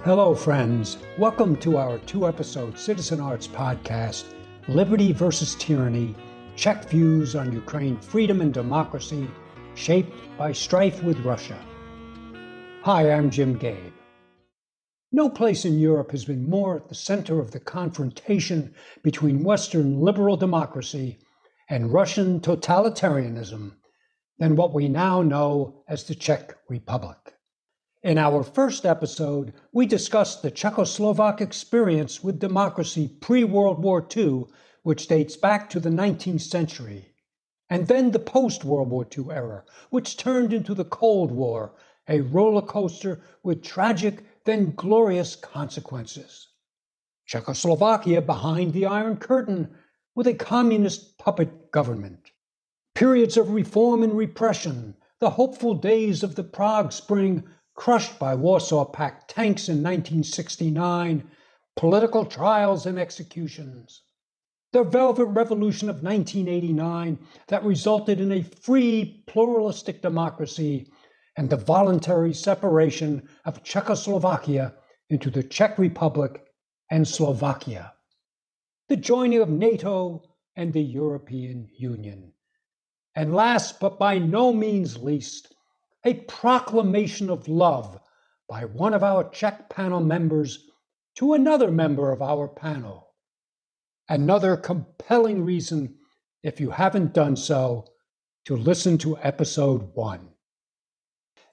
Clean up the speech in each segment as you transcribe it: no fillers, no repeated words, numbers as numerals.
Hello, friends. Welcome to our two-episode Citizen Arts podcast, Liberty versus Tyranny, Czech Views on Ukraine Freedom and Democracy, Shaped by Strife with Russia. Hi, I'm Jim Gabbe. No place in Europe has been more at the center of the confrontation between Western liberal democracy and Russian totalitarianism than what we now know as the Czech Republic. In our first episode, we discussed the Czechoslovak experience with democracy pre-World War II, which dates back to the 19th century, and then the post-World War II era, which turned into the Cold War, a roller coaster with tragic, then glorious consequences. Czechoslovakia behind the Iron Curtain with a communist puppet government. Periods of reform and repression, the hopeful days of the Prague Spring, crushed by Warsaw Pact tanks in 1969, political trials and executions. The Velvet Revolution of 1989 that resulted in a free, pluralistic democracy and the voluntary separation of Czechoslovakia into the Czech Republic and Slovakia. The joining of NATO and the European Union. And last but by no means least, a proclamation of love by one of our Czech panel members to another member of our panel. Another compelling reason, if you haven't done so, to listen to episode 1.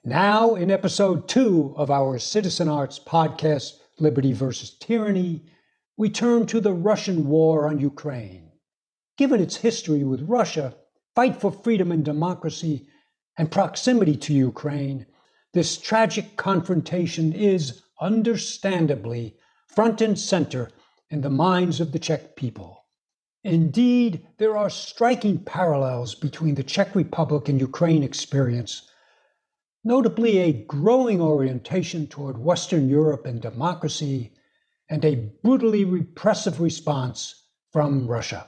Now, in episode 2 of our Citizen Arts podcast, Liberty versus Tyranny, we turn to the Russian war on Ukraine. Given its history with Russia, fight for freedom and democracy, and proximity to Ukraine, this tragic confrontation is, understandably, front and center in the minds of the Czech people. Indeed, there are striking parallels between the Czech Republic and Ukraine experience, notably a growing orientation toward Western Europe and democracy, and a brutally repressive response from Russia.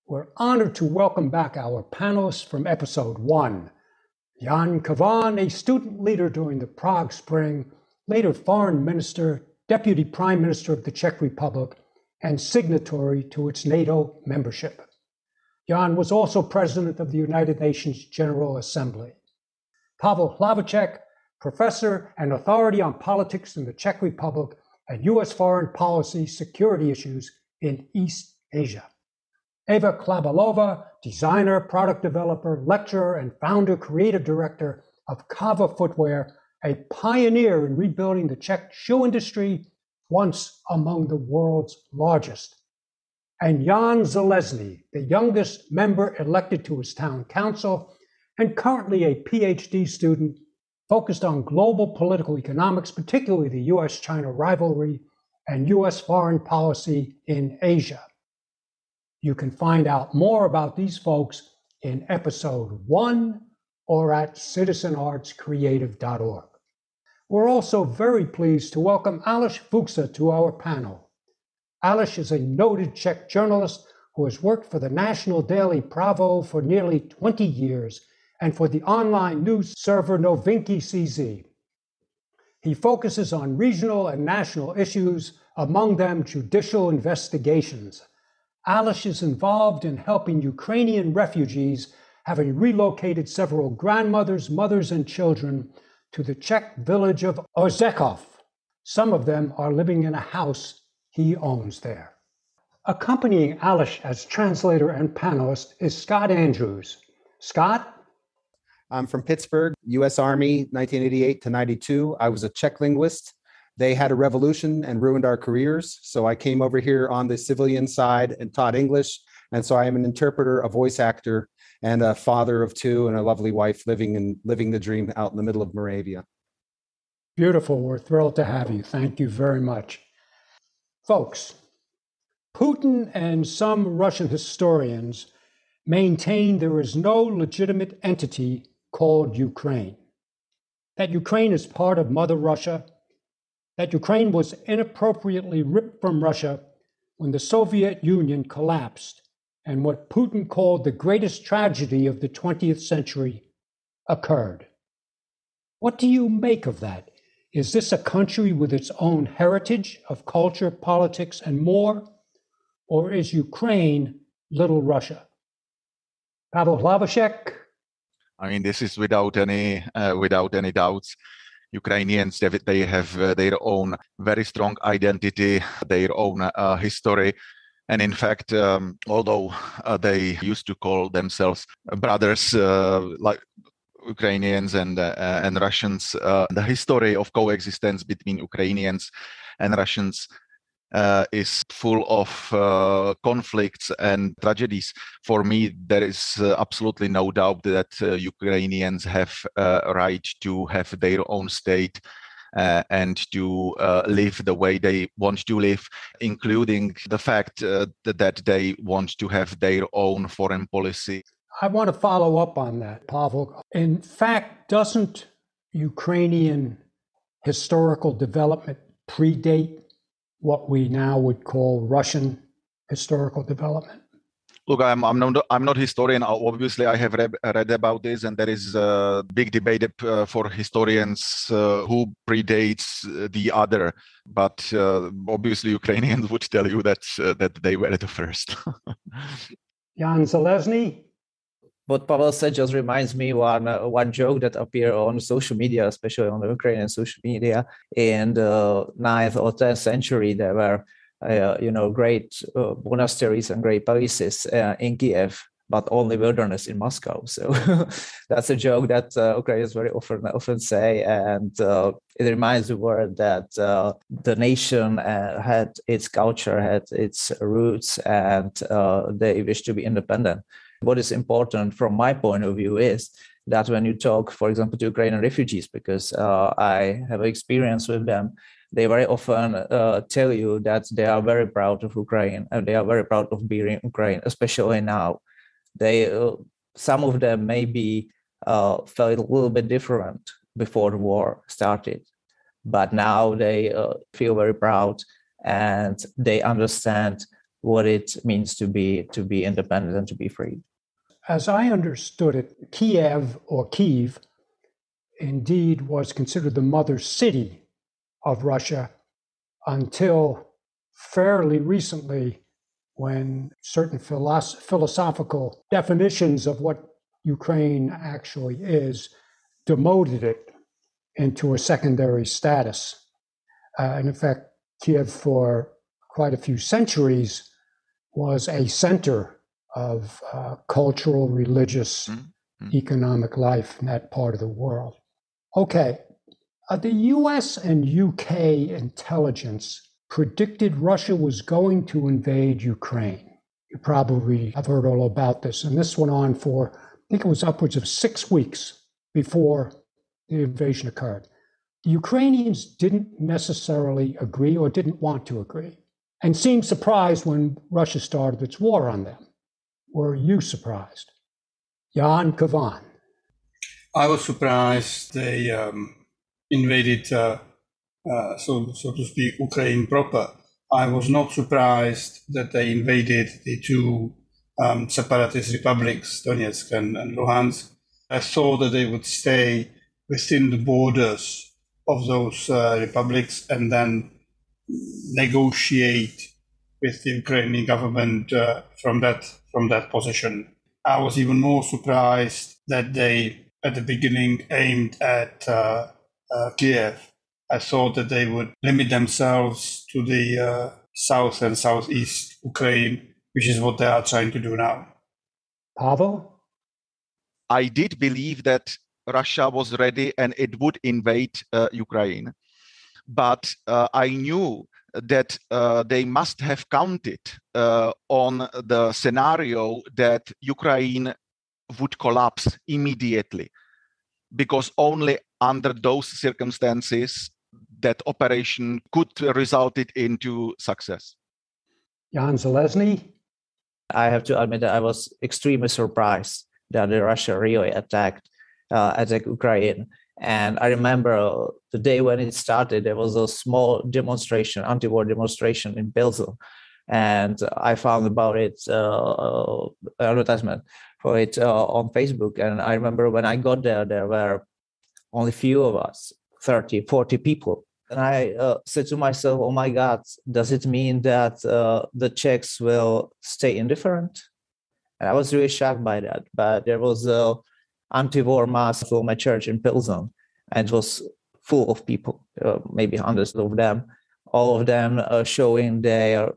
We're honored to welcome back our panelists from episode 1. Jan Kavan, a student leader during the Prague Spring, later foreign minister, deputy prime minister of the Czech Republic, and signatory to its NATO membership. Jan was also president of the United Nations General Assembly. Pavel Hlavacek, professor and authority on politics in the Czech Republic and U.S. foreign policy security issues in East Asia. Eva Klabalova, designer, product developer, lecturer, and founder, creative director of Kava Footwear, a pioneer in rebuilding the Czech shoe industry, once among the world's largest. And Jan Zalesny, the youngest member elected to his town council, and currently a PhD student focused on global political economics, particularly the U.S.-China rivalry and U.S. foreign policy in Asia. You can find out more about these folks in episode 1 or at citizenartscreative.org. We're also very pleased to welcome Aleš Fuchsa to our panel. Aleš is a noted Czech journalist who has worked for the national daily Pravo for nearly 20 years and for the online news server Novinky CZ. He focuses on regional and national issues, among them judicial investigations. Aleš is involved in helping Ukrainian refugees, having relocated several grandmothers, mothers, and children to the Czech village of Orzechov. Some of them are living in a house he owns there. Accompanying Aleš as translator and panelist is Scott Andrews. Scott? I'm from Pittsburgh, U.S. Army, 1988 to 92. I was a Czech linguist. They had a revolution and ruined our careers. So I came over here on the civilian side and taught English. And so I am an interpreter, a voice actor, and a father of 2 and a lovely wife living the dream out in the middle of Moravia. Beautiful. We're thrilled to have you. Thank you very much. Folks, Putin and some Russian historians maintain there is no legitimate entity called Ukraine. That Ukraine is part of Mother Russia, that Ukraine was inappropriately ripped from Russia when the Soviet Union collapsed, and what Putin called the greatest tragedy of the 20th century occurred. What do you make of that, Is this a country with its own heritage of culture, politics, and more? Or is Ukraine Little Russia? Pavel Hlavashek. I mean, this is without any doubts. Ukrainians, they have their own very strong identity, their own history. And in fact, although they used to call themselves brothers, like Ukrainians and Russians, the history of coexistence between Ukrainians and Russians is full of conflicts and tragedies. For me, there is absolutely no doubt that Ukrainians have a right to have their own state and to live the way they want to live, including the fact that they want to have their own foreign policy. I want to follow up on that, Pavel. In fact, doesn't Ukrainian historical development predate what we now would call Russian historical development? Look, I'm not historian. Obviously, I have read about this, and there is a big debate for historians who predates the other. But obviously, Ukrainians would tell you that they were the first. Jan Zelezny? What Pavel said just reminds me one joke that appeared on social media, especially on the Ukrainian social media. In the 9th or 10th century, there were, great monasteries and great palaces in Kiev, but only wilderness in Moscow. So that's a joke that Ukrainians very often say, and it reminds the world that the nation had its culture, had its roots, and they wish to be independent. What is important from my point of view is that when you talk, for example, to Ukrainian refugees, because I have experience with them, they very often tell you that they are very proud of Ukraine and they are very proud of being Ukraine, especially now. Some of them maybe felt a little bit different before the war started, but now they feel very proud and they understand what it means to be independent and to be free. As I understood it, Kiev or Kyiv indeed was considered the mother city of Russia until fairly recently, when certain philosophical definitions of what Ukraine actually is demoted it into a secondary status. And in fact, Kiev for quite a few centuries was a center of cultural, religious, economic life in that part of the world. Okay, the US and UK intelligence predicted Russia was going to invade Ukraine. You probably have heard all about this, and this went on for, I think it was upwards of 6 weeks before the invasion occurred. The Ukrainians didn't necessarily agree or didn't want to agree, and seemed surprised when Russia started its war on them. Were you surprised? Jan Kavan. I was surprised they invaded, so to speak, Ukraine proper. I was not surprised that they invaded the two separatist republics, Donetsk and Luhansk. I thought that they would stay within the borders of those republics and then negotiate with the Ukrainian government from that position. I was even more surprised that they, at the beginning, aimed at Kiev. I thought that they would limit themselves to the south and southeast Ukraine, which is what they are trying to do now. Pavel? I did believe that Russia was ready and it would invade Ukraine. But I knew that they must have counted on the scenario that Ukraine would collapse immediately, because only under those circumstances that operation could result it into success. Jan Zelezny? I have to admit that I was extremely surprised that Russia really attacked Ukraine. And I remember the day when it started, there was a small demonstration, anti-war demonstration in Belgium. And I found about it, advertisement for it on Facebook. And I remember when I got there, there were only few of us. 30, 40 people. And I said to myself, oh my God, does it mean that the Czechs will stay indifferent? And I was really shocked by that. But there was an anti-war mass for my church in Pilsen, and it was full of people, maybe hundreds of them, all of them showing their,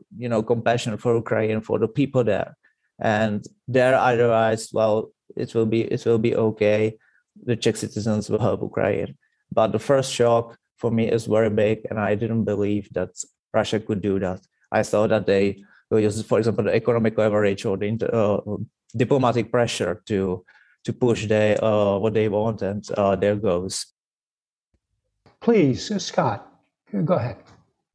compassion for Ukraine, for the people there. And there I realized, well, it will be okay. The Czech citizens will help Ukraine. But the first shock for me is very big, and I didn't believe that Russia could do that. I thought that they will use, for example, the economic leverage or the diplomatic pressure to push what they want and their goals. Please, Scott, go ahead.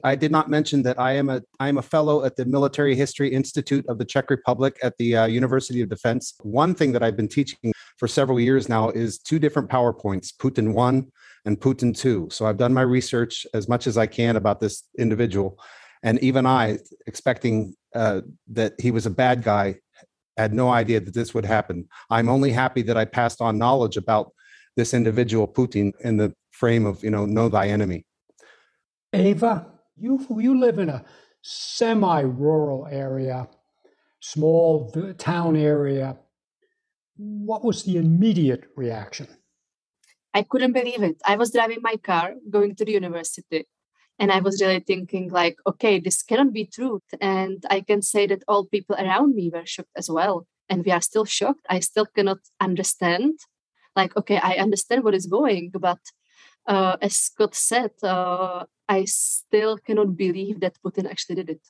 I did not mention that I am a fellow at the Military History Institute of the Czech Republic at the University of Defense. One thing that I've been teaching for several years now is two different PowerPoints, Putin 1 and Putin 2. So I've done my research as much as I can about this individual. And even I, expecting that he was a bad guy, had no idea that this would happen. I'm only happy that I passed on knowledge about this individual, Putin, in the frame of, know thy enemy. Ava, you live in a semi-rural area, small town area. What was the immediate reaction? I couldn't believe it. I was driving my car going to the university, and I was really thinking like, okay, this cannot be truth. And I can say that all people around me were shocked as well. And we are still shocked. I still cannot understand. Like, okay, I understand what is going, but as Scott said, I still cannot believe that Putin actually did it.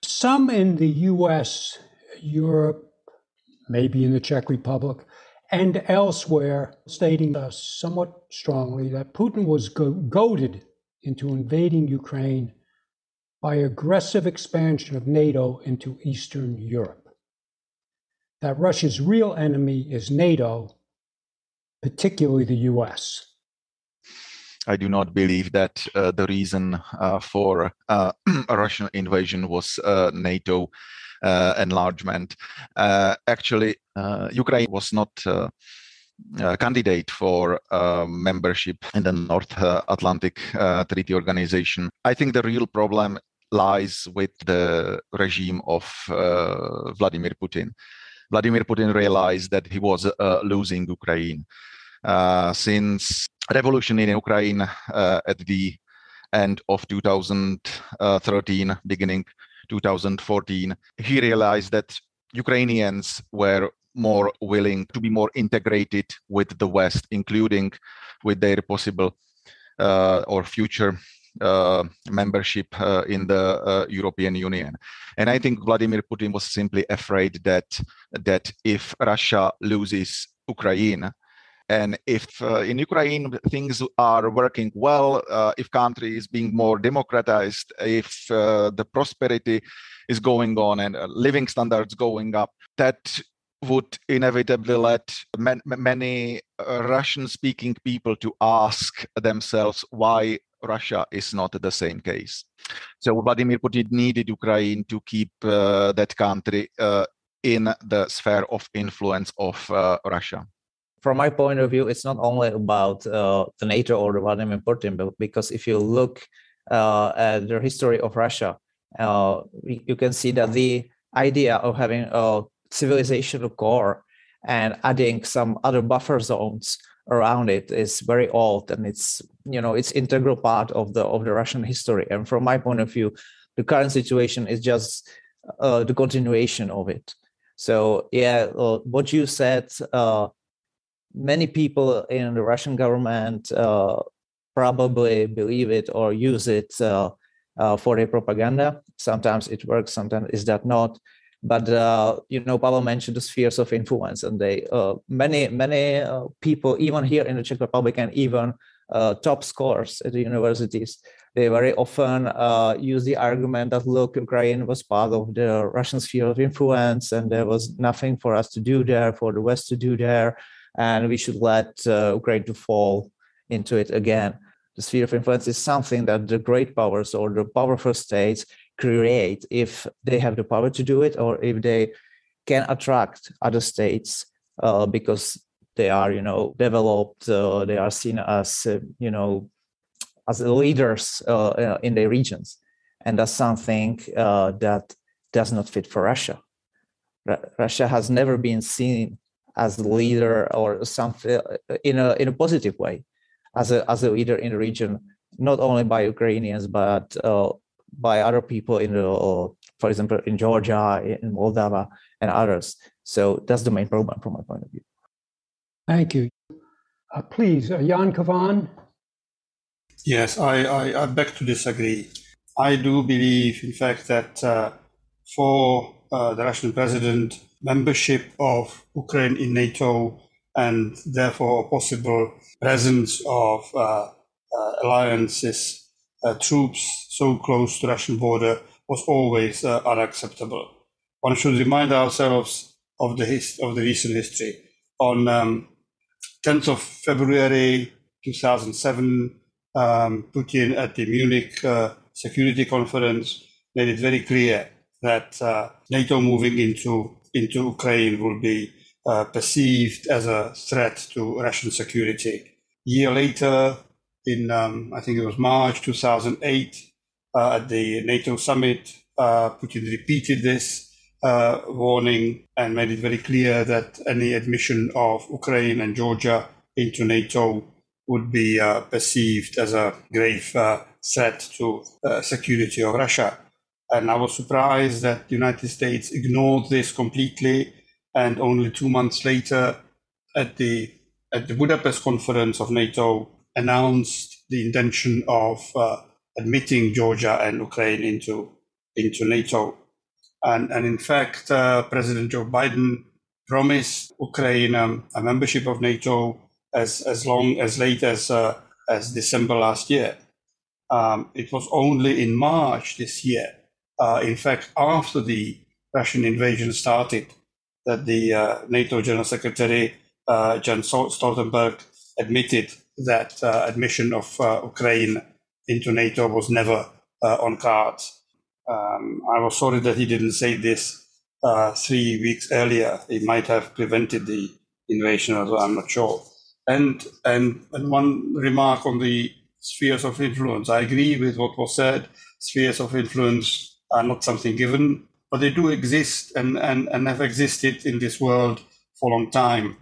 Some in the US, Europe, maybe in the Czech Republic, and elsewhere, stating somewhat strongly that Putin was goaded into invading Ukraine by aggressive expansion of NATO into Eastern Europe. That Russia's real enemy is NATO, particularly the US. I do not believe that the reason for a Russian invasion was NATO enlargement. Actually, Ukraine was not a candidate for membership in the North Atlantic Treaty Organization. I think the real problem lies with the regime of Vladimir Putin. Vladimir Putin realized that he was losing Ukraine. Since revolution in Ukraine at the end of 2013, beginning 2014, he realized that Ukrainians were more willing to be more integrated with the West, including with their possible or future membership in the European Union. And I think Vladimir Putin was simply afraid that if Russia loses Ukraine, and if in Ukraine things are working well, if country is being more democratized, if the prosperity is going on and living standards going up, that would inevitably lead many Russian-speaking people to ask themselves why Russia is not the same case. So Vladimir Putin needed Ukraine to keep that country in the sphere of influence of Russia. From my point of view, it's not only about the NATO or the Vladimir Putin, but because if you look at the history of Russia, you can see that the idea of having a civilizational core and adding some other buffer zones around it is very old, and it's integral part of the Russian history. And from my point of view, the current situation is just the continuation of it. So what you said. Many people in the Russian government probably believe it or use it for their propaganda. Sometimes it works, sometimes it does not. But Pavel mentioned the spheres of influence, and many people, even here in the Czech Republic, and even top scholars at the universities, they very often use the argument that, look, Ukraine was part of the Russian sphere of influence, and there was nothing for us to do there, for the West to do there. And we should let Ukraine to fall into it again. The sphere of influence is something that the great powers or the powerful states create if they have the power to do it, or if they can attract other states because They are, developed. They are seen as, as leaders in their regions, and that's something that does not fit for Russia. Russia has never been seen as the leader or something in a positive way, as a leader in the region, not only by Ukrainians but by other people for example, in Georgia, in Moldova, and others. So that's the main problem from my point of view. Thank you. Please, Jan Kavan. Yes, I beg to disagree. I do believe, in fact, that for the Russian president, membership of Ukraine in NATO and therefore a possible presence of alliances, troops so close to the Russian border was always unacceptable. One should remind ourselves of the recent history. On 10th of February 2007, Putin at the Munich Security Conference made it very clear that NATO moving into Ukraine will be perceived as a threat to Russian security. A year later, in I think it was March 2008, at the NATO summit, Putin repeated this warning and made it very clear that any admission of Ukraine and Georgia into NATO would be perceived as a grave threat to security of Russia. And I was surprised that the United States ignored this completely, and only 2 months later, at the Budapest conference of NATO, announced the intention of admitting Georgia and Ukraine into NATO. And in fact, President Joe Biden promised Ukraine a membership of NATO as late as December last year. It was only in March this year, in fact, after the Russian invasion started, that the NATO General Secretary Jens Stoltenberg admitted that admission of Ukraine into NATO was never on cards. I was sorry that he didn't say this 3 weeks earlier. It might have prevented the invasion, although I'm not sure. And one remark on the spheres of influence. I agree with what was said. Spheres of influence are not something given, but they do exist and have existed in this world for a long time.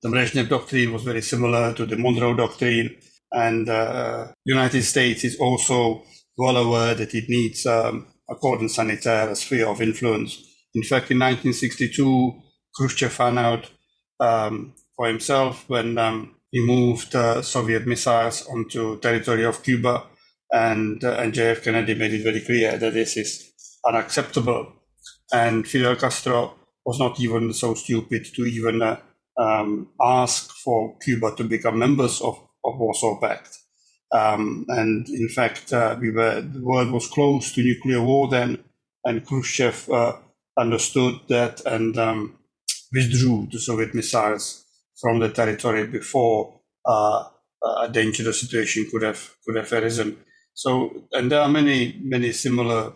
The Brezhnev Doctrine was very similar to the Monroe Doctrine, and the United States is also well aware that it needs a cordon sanitaire, a sphere of influence. In fact, in 1962, Khrushchev found out for himself when he moved Soviet missiles onto territory of Cuba, and JF Kennedy made it very clear that this is unacceptable. And Fidel Castro was not even so stupid to even ask for Cuba to become members of Warsaw Pact. And in fact, the world was close to nuclear war then, and Khrushchev understood that and withdrew the Soviet missiles from the territory before a dangerous situation could have arisen. So, and there are many similar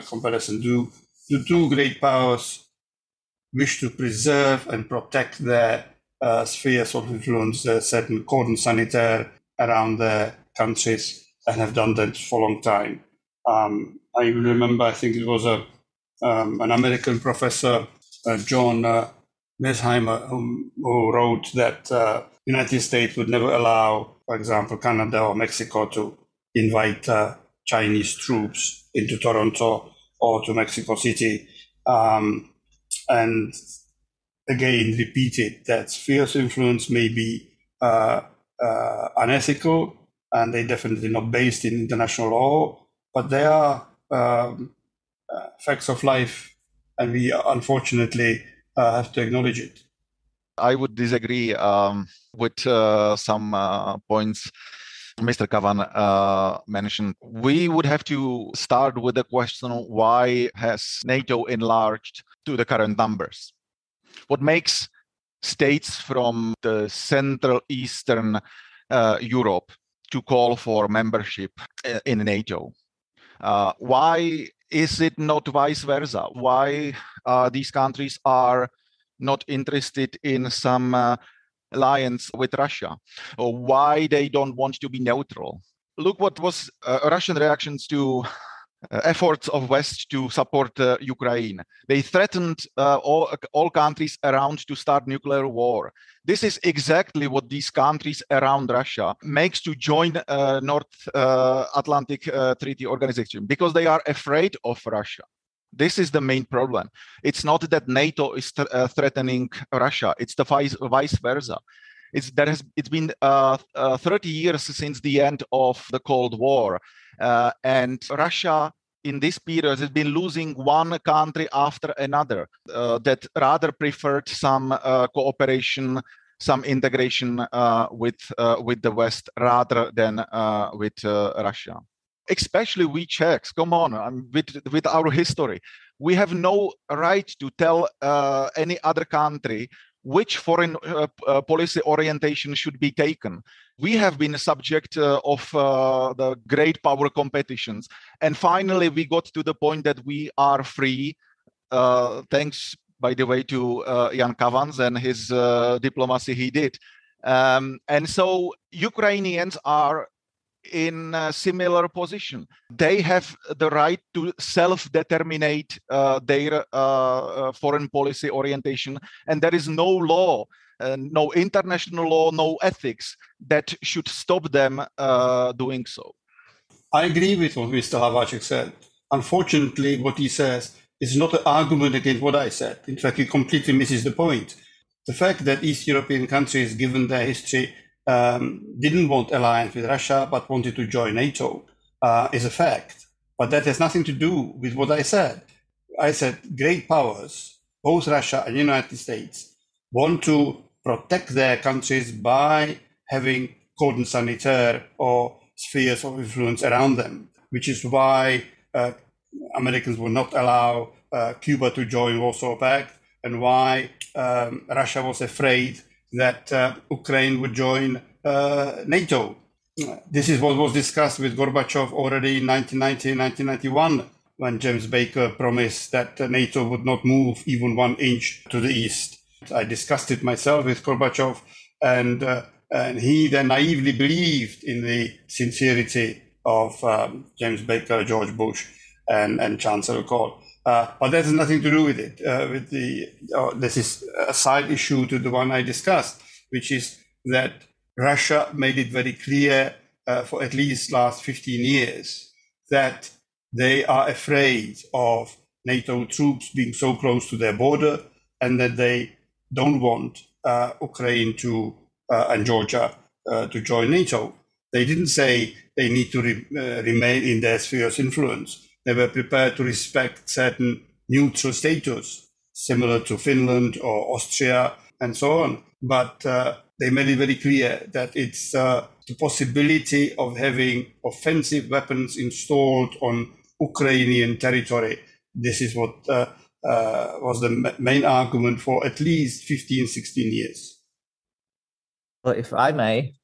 comparisons. Do two great powers wish to preserve and protect their spheres of influence, a certain cordon sanitaire around their countries, and have done that for a long time. I remember, I think it was an American professor, John Mearsheimer, who wrote that United States would never allow, for example, Canada or Mexico to invite Chinese troops into Toronto or to Mexico City. And again, repeated that spheres of influence may be unethical, and they're definitely not based in international law, but they are facts of life, and we unfortunately have to acknowledge it. I would disagree with some points Mr. Kavan mentioned. We would have to start with the question, why has NATO enlarged to the current numbers? What makes states from the Central Eastern Europe to call for membership in NATO? Why is it not vice versa? Why these countries are not interested in some alliance with Russia, or why they don't want to be neutral. Look what was Russian reactions to efforts of West to support Ukraine. They threatened all countries around to start nuclear war. This is exactly what these countries around Russia makes to join North Atlantic Treaty Organization, because they are afraid of Russia. This is the main problem. It's not that NATO is threatening Russia. It's the vice versa. It's been 30 years since the end of the Cold War. And Russia in this period has been losing one country after another that rather preferred some cooperation, some integration with the West rather than with Russia. Especially we Czechs, come on, with our history. We have no right to tell any other country which foreign policy orientation should be taken. We have been subject of the great power competitions. And finally, we got to the point that we are free, thanks, by the way, to Jan Kavans and his diplomacy he did. And so Ukrainians are in a similar position. They have the right to self-determinate their foreign policy orientation, and there is no law, no international law, no ethics that should stop them doing so. I agree with what Mr. Hlaváček said. Unfortunately, what he says is not an argument against what I said. In fact, he completely misses the point. The fact that East European countries, given their history, didn't want alliance with Russia but wanted to join NATO is a fact. But that has nothing to do with what I said. I said great powers, both Russia and the United States, want to protect their countries by having cordon sanitaire or spheres of influence around them, which is why Americans will not allow Cuba to join Warsaw Pact, and why Russia was afraid that Ukraine would join NATO. This is what was discussed with Gorbachev already in 1990 and 1991, when James Baker promised that NATO would not move even 1 inch to the east. I discussed it myself with Gorbachev, and he then naively believed in the sincerity of James Baker, George Bush, and Chancellor Kohl. But that has nothing to do with it. This is a side issue to the one I discussed, which is that Russia made it very clear for at least last 15 years that they are afraid of NATO troops being so close to their border, and that they don't want Ukraine and Georgia to join NATO. They didn't say they need to remain in their spheres of influence. They were prepared to respect certain neutral status, similar to Finland or Austria and so on. But they made it very clear that it's the possibility of having offensive weapons installed on Ukrainian territory. This is what was the main argument for at least 15, 16 years. Well, if I may,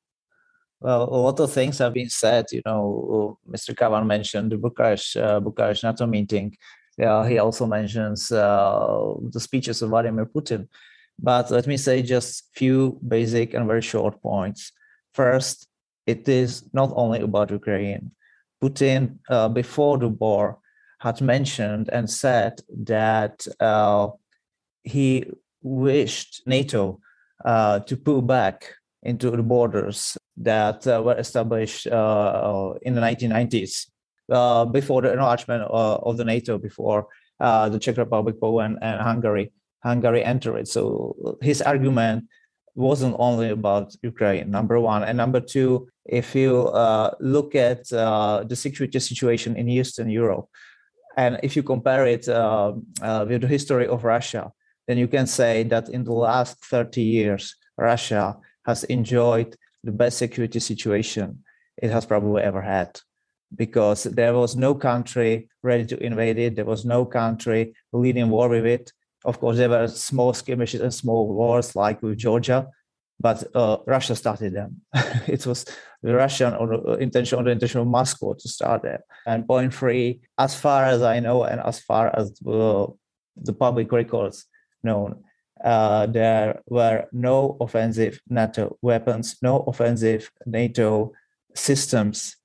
well, a lot of things have been said. Mr. Kavan mentioned the Bucharest NATO meeting. He also mentions the speeches of Vladimir Putin. But let me say just few basic and very short points. First, it is not only about Ukraine. Putin, before the war, had mentioned and said that he wished NATO to pull back into the borders that were established in the 1990s, before the enlargement of the NATO, before the Czech Republic, Poland, and Hungary entered it. So his argument wasn't only about Ukraine, number one. And number two, if you look at the security situation in Eastern Europe, and if you compare it with the history of Russia, then you can say that in the last 30 years, Russia has enjoyed the best security situation it has probably ever had, because there was no country ready to invade it. There was no country leading war with it. Of course, there were small skirmishes and small wars like with Georgia, but Russia started them. It was the Russian intention of Moscow to start that. And point three, as far as I know and as far as the public records known, there were no offensive NATO weapons, no offensive NATO systems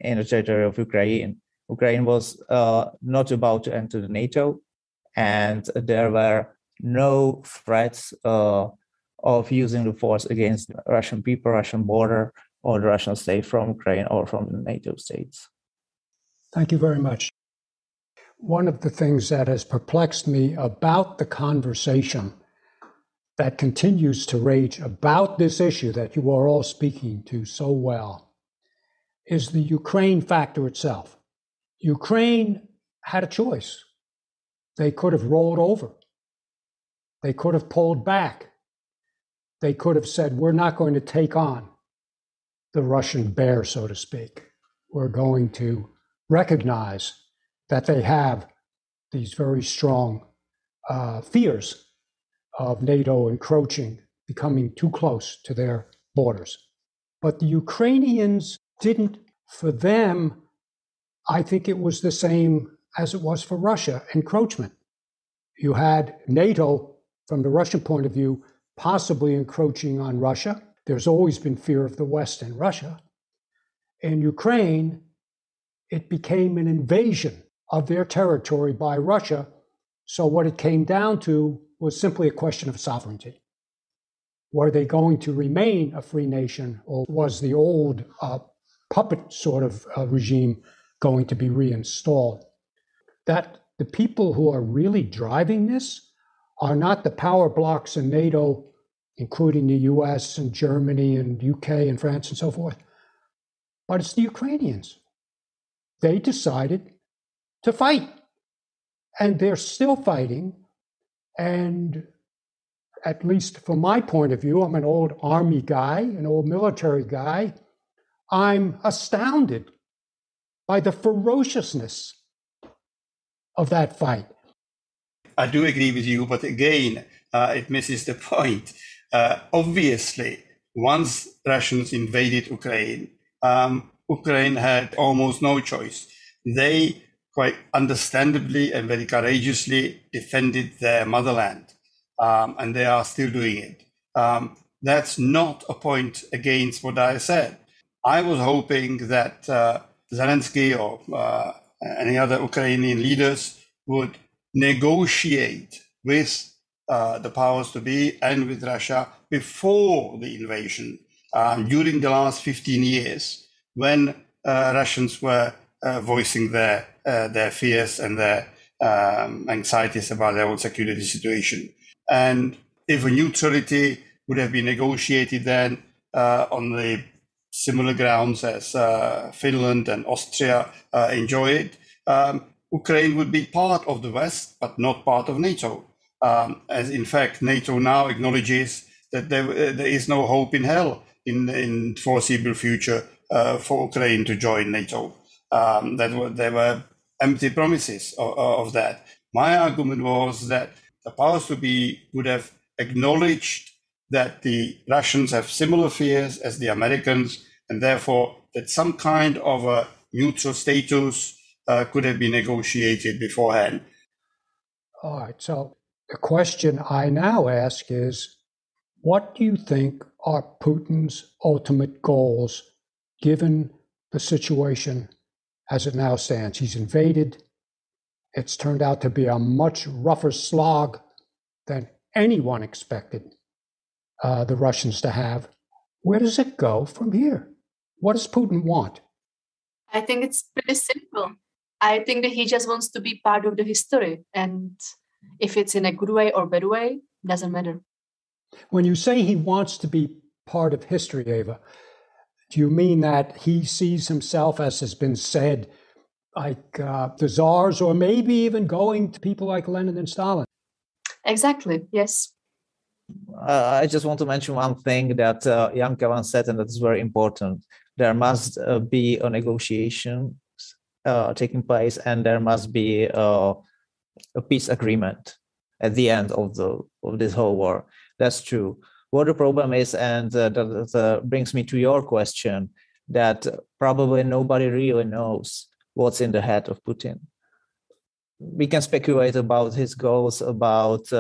in the territory of Ukraine. Ukraine was not about to enter the NATO, and there were no threats of using the force against Russian people, Russian border, or the Russian state from Ukraine or from the NATO states. Thank you very much. One of the things that has perplexed me about the conversation that continues to rage about this issue that you are all speaking to so well is the Ukraine factor itself. Ukraine had a choice. They could have rolled over. They could have pulled back. They could have said, we're not going to take on the Russian bear, so to speak. We're going to recognize that they have these very strong fears of NATO encroaching, becoming too close to their borders. But the Ukrainians didn't, for them, I think it was the same as it was for Russia, encroachment. You had NATO, from the Russian point of view, possibly encroaching on Russia. There's always been fear of the West in Russia. In Ukraine, it became an invasion of their territory by Russia. So what it came down to was simply a question of sovereignty. Were they going to remain a free nation, or was the old puppet sort of regime going to be reinstalled? That the people who are really driving this are not the power blocks in NATO, including the US and Germany and UK and France and so forth, but it's the Ukrainians. They decided to fight, and they're still fighting. And at least from my point of view, I'm an old army guy, an old military guy, I'm astounded by the ferociousness of that fight. I do agree with you, but again, it misses the point. Obviously, once Russians invaded Ukraine, Ukraine had almost no choice. They quite understandably and very courageously defended their motherland, and they are still doing it. That's not a point against what I said. I was hoping that Zelensky or any other Ukrainian leaders would negotiate with the powers to be and with Russia before the invasion, during the last 15 years, when Russians were voicing their fears and their anxieties about their own security situation. And if a neutrality would have been negotiated then on the similar grounds as Finland and Austria enjoyed, Ukraine would be part of the West, but not part of NATO. As in fact, NATO now acknowledges that there is no hope in hell in foreseeable future for Ukraine to join NATO. There were empty promises of that. My argument was that the powers to be would have acknowledged that the Russians have similar fears as the Americans, and therefore that some kind of a neutral status could have been negotiated beforehand. All right, so the question I now ask is, what do you think are Putin's ultimate goals, given the situation as it now stands? He's invaded. It's turned out to be a much rougher slog than anyone expected the Russians to have. Where does it go from here? What does Putin want? I think it's pretty simple. I think that he just wants to be part of the history. And if it's in a good way or bad way, doesn't matter. When you say he wants to be part of history, Eva, do you mean that he sees himself, as has been said, like the czars, or maybe even going to people like Lenin and Stalin? Exactly, yes. I just want to mention one thing that Jan Gabbe said, and that is very important. There must be a negotiation taking place, and there must be a peace agreement at the end of this whole war. That's true. What the problem is, and that brings me to your question, that probably nobody really knows what's in the head of Putin. We can speculate about his goals, about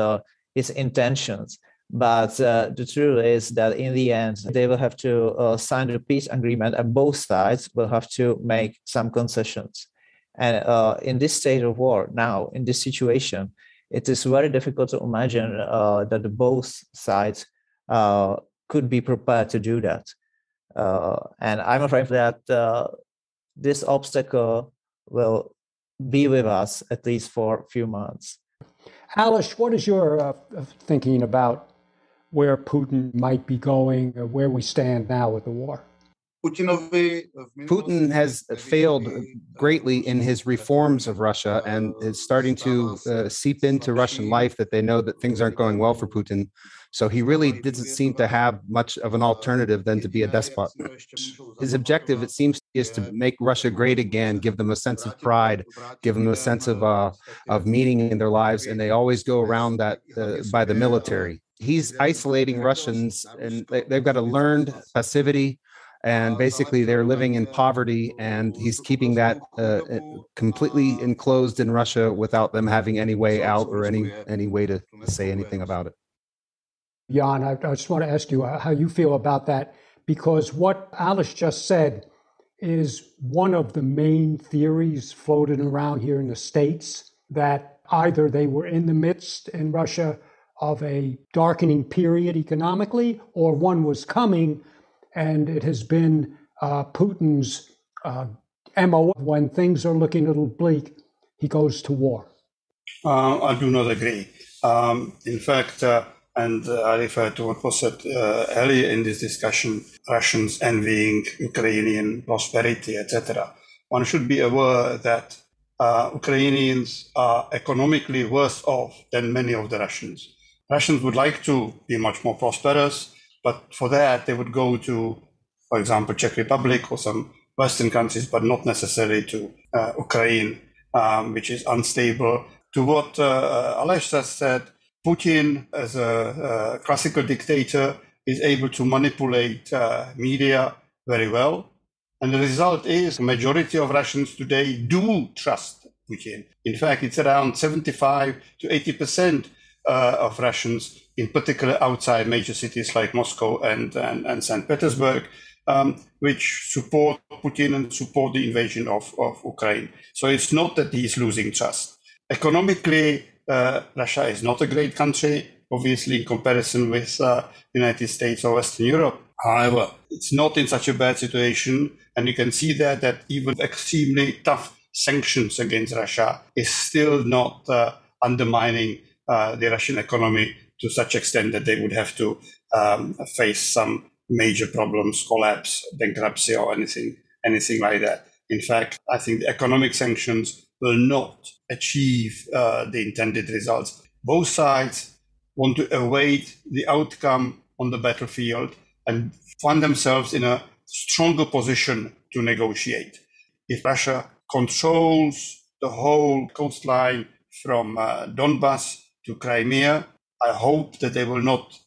his intentions. But the truth is that in the end, they will have to sign the peace agreement, and both sides will have to make some concessions. And in this state of war now, in this situation, it is very difficult to imagine that both sides could be prepared to do that. And I'm afraid that this obstacle will be with us at least for a few months. Alice, what is your thinking about where Putin might be going, or where we stand now with the war? Putin has failed greatly in his reforms of Russia, and is starting to seep into Russian life that they know that things aren't going well for Putin. So he really doesn't seem to have much of an alternative than to be a despot. His objective, it seems, is to make Russia great again, give them a sense of pride, give them a sense of meaning in their lives, and they always go around that by the military. He's isolating Russians, and they've got a learned passivity, and basically they're living in poverty, and he's keeping that completely enclosed in Russia without them having any way out or any way to say anything about it. Jan, I just want to ask you how you feel about that, because what Alice just said is one of the main theories floated around here in the States, that either they were in the midst in Russia of a darkening period economically, or one was coming, and it has been Putin's MO. When things are looking a little bleak, he goes to war. I do not agree. In fact, and I refer to what was said earlier in this discussion, Russians envying Ukrainian prosperity, etc. One should be aware that Ukrainians are economically worse off than many of the Russians. Russians would like to be much more prosperous, but for that they would go to, for example, Czech Republic or some Western countries, but not necessarily to Ukraine, which is unstable. To what Aleš just said, Putin, as a classical dictator, is able to manipulate media very well. And the result is the majority of Russians today do trust Putin. In fact, it's around 75 to 80% of Russians, in particular outside major cities like Moscow and St. Petersburg, which support Putin and support the invasion of Ukraine. So it's not that he's losing trust. Economically, Russia is not a great country, obviously, in comparison with the United States or Western Europe. However, it's not in such a bad situation, and you can see that even extremely tough sanctions against Russia is still not undermining the Russian economy to such extent that they would have to face some major problems, collapse, bankruptcy, or anything like that. In fact, I think the economic sanctions will not achieve the intended results. Both sides want to await the outcome on the battlefield and find themselves in a stronger position to negotiate. If Russia controls the whole coastline from Donbas to Crimea, I hope that they will not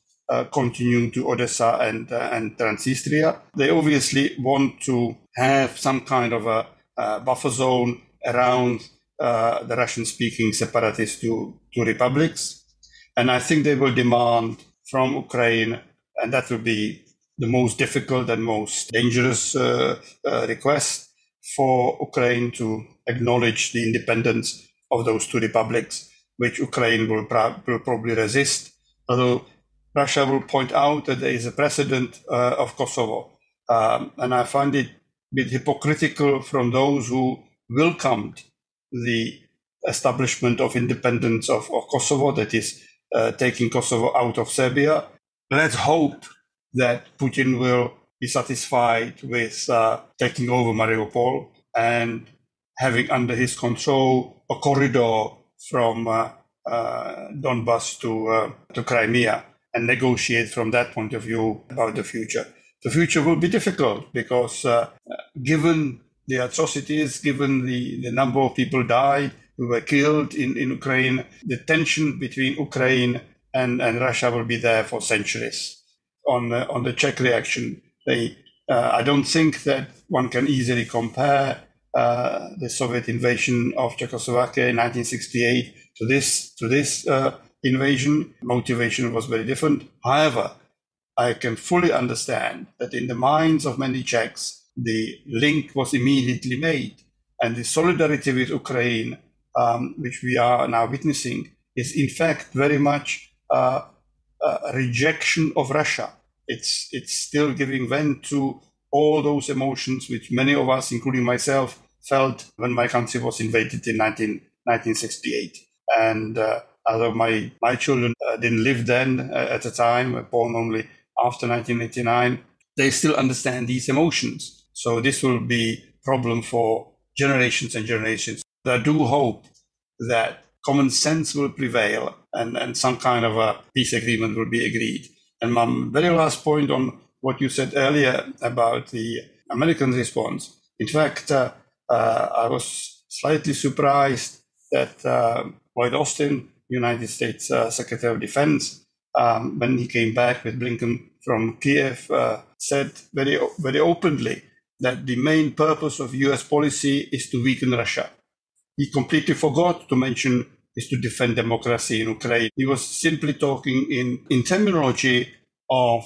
continue to Odessa and Transnistria. They obviously want to have some kind of a buffer zone around the Russian-speaking separatist two republics. And I think they will demand from Ukraine, and that will be the most difficult and most dangerous request, for Ukraine to acknowledge the independence of those two republics, which Ukraine will probably resist, although Russia will point out that there is a precedent of Kosovo. And I find it a bit hypocritical from those who welcomed the establishment of independence of Kosovo, that is taking Kosovo out of Serbia. Let's hope that Putin will be satisfied with taking over Mariupol and having under his control a corridor from Donbas to Crimea, and negotiate from that point of view about the future. The future will be difficult because given the atrocities, given the number of people died who were killed in Ukraine, the tension between Ukraine and Russia will be there for centuries. On the Czech reaction, I don't think that one can easily compare the Soviet invasion of Czechoslovakia in 1968 to this invasion. Motivation was very different. However, I can fully understand that in the minds of many Czechs, the link was immediately made. And the solidarity with Ukraine, which we are now witnessing, is in fact very much a rejection of Russia. It's still giving vent to all those emotions which many of us, including myself, felt when my country was invaded in 1968. And although my children didn't live then at the time, born only after 1989, they still understand these emotions. So this will be a problem for generations and generations. I do hope that common sense will prevail and some kind of a peace agreement will be agreed. And my very last point on what you said earlier about the American response. In fact, I was slightly surprised that Lloyd Austin, United States Secretary of Defense, when he came back with Blinken from Kiev, said very, very openly that the main purpose of US policy is to weaken Russia. He completely forgot to mention is to defend democracy in Ukraine. He was simply talking in terminology of